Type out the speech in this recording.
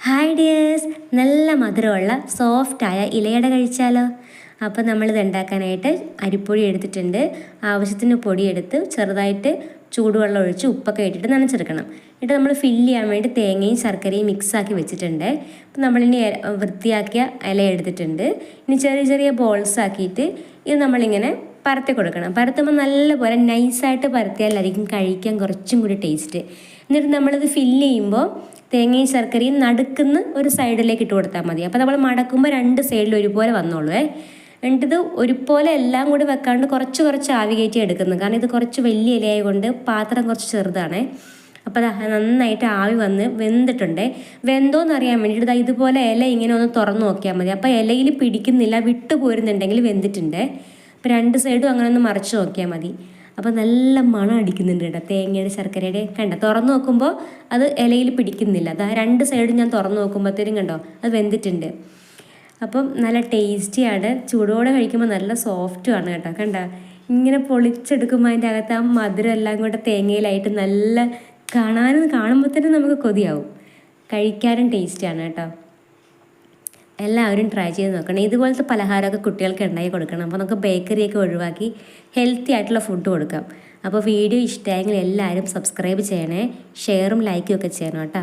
Hi dears, നല്ല മധുരമുള്ള സോഫ്റ്റായ ഇലയട കഴിച്ചാലോ? അപ്പോൾ നമ്മളിത് ഉണ്ടാക്കാനായിട്ട് അരിപ്പൊടി എടുത്തിട്ടുണ്ട്. ആവശ്യത്തിന് പൊടിയെടുത്ത് ചെറുതായിട്ട് ചൂടുവെള്ളം ഒഴിച്ച് ഉപ്പൊക്കെ ഇട്ടിട്ട് നനച്ചെടുക്കണം. എന്നിട്ട് നമ്മൾ ഫില്ല് ചെയ്യാൻ വേണ്ടി തേങ്ങയും ശർക്കരയും മിക്സാക്കി വെച്ചിട്ടുണ്ട്. അപ്പോൾ നമ്മളിനി വൃത്തിയാക്കിയ ഇല എടുത്തിട്ടുണ്ട്. ഇനി ചെറിയ ചെറിയ ബോൾസ് ആക്കിയിട്ട് ഇത് നമ്മളിങ്ങനെ പരത്തി കൊടുക്കണം. പരത്തുമ്പോൾ നല്ലപോലെ നൈസായിട്ട് പരത്തിയാലായിരിക്കും കഴിക്കാൻ കുറച്ചും കൂടി ടേസ്റ്റ്. എന്നിട്ട് നമ്മളിത് ഫില്ല് ചെയ്യുമ്പോൾ തേങ്ങയും ശർക്കരയും നടുക്കുന്ന ഒരു സൈഡിലേക്ക് ഇട്ട് കൊടുത്താൽ മതി. അപ്പോൾ നമ്മൾ മടക്കുമ്പോൾ രണ്ട് സൈഡിൽ ഒരുപോലെ വന്നോളൂ. എന്നിട്ടിത് ഒരുപോലെ എല്ലാം കൂടി വെക്കാണ്ട് കുറച്ച് കുറച്ച് ആവി കയറ്റി എടുക്കുന്നത്. കാരണം ഇത് കുറച്ച് വലിയ ഇലയായ കൊണ്ട് പാത്രം കുറച്ച് ചെറുതാണ്. അപ്പോൾ നന്നായിട്ട് ആവി വന്ന് വെന്തിട്ടുണ്ട്. വെന്തോന്ന് അറിയാൻ വേണ്ടിയിട്ട് ഇതുപോലെ ഇല ഇങ്ങനെ ഒന്ന് തുറന്ന് നോക്കിയാൽ മതി. അപ്പോൾ ഇലയിൽ പിടിക്കുന്നില്ല, വിട്ടു പോരുന്നുണ്ടെങ്കിൽ വെന്തിട്ടുണ്ട്. അപ്പോൾ രണ്ട് സൈഡും അങ്ങനെ ഒന്ന് മറിച്ച് നോക്കിയാൽ മതി. അപ്പോൾ നല്ല മണം അടിക്കുന്നുണ്ട് കേട്ടോ, തേങ്ങയുടെ ശർക്കരയുടെ. കണ്ട, തുറന്ന് നോക്കുമ്പോൾ അത് ഇലയിൽ പിടിക്കുന്നില്ല. അതാ രണ്ട് സൈഡും ഞാൻ തുറന്ന് നോക്കുമ്പോഴത്തേനും കണ്ടോ അത് വെന്തിട്ടുണ്ട്. അപ്പം നല്ല ടേസ്റ്റിയാണ്. ചൂടോടെ കഴിക്കുമ്പോൾ നല്ല സോഫ്റ്റുമാണ് കേട്ടോ. കണ്ട, ഇങ്ങനെ പൊളിച്ചെടുക്കുമ്പോൾ അതിൻ്റെ അകത്ത് ആ മധുരം എല്ലാം കൂടെ തേങ്ങയിലായിട്ട് നല്ല കാണുമ്പോൾ തന്നെ നമുക്ക് കൊതിയാവും. കഴിക്കാനും ടേസ്റ്റിയാണ് കേട്ടോ. എല്ലാവരും ട്രൈ ചെയ്ത് നോക്കണം. ഇതുപോലത്തെ പലഹാരമൊക്കെ കുട്ടികൾക്ക് ഉണ്ടാക്കി കൊടുക്കണം. അപ്പോൾ നമുക്ക് ബേക്കറിയൊക്കെ ഒഴിവാക്കി ഹെൽത്തി ആയിട്ടുള്ള ഫുഡ് കൊടുക്കാം. അപ്പോൾ വീഡിയോ ഇഷ്ടമായെങ്കിൽ എല്ലാവരും സബ്സ്ക്രൈബ് ചെയ്യണേ, ഷെയറും ലൈക്കും ഒക്കെ ചെയ്യണം കേട്ടോ.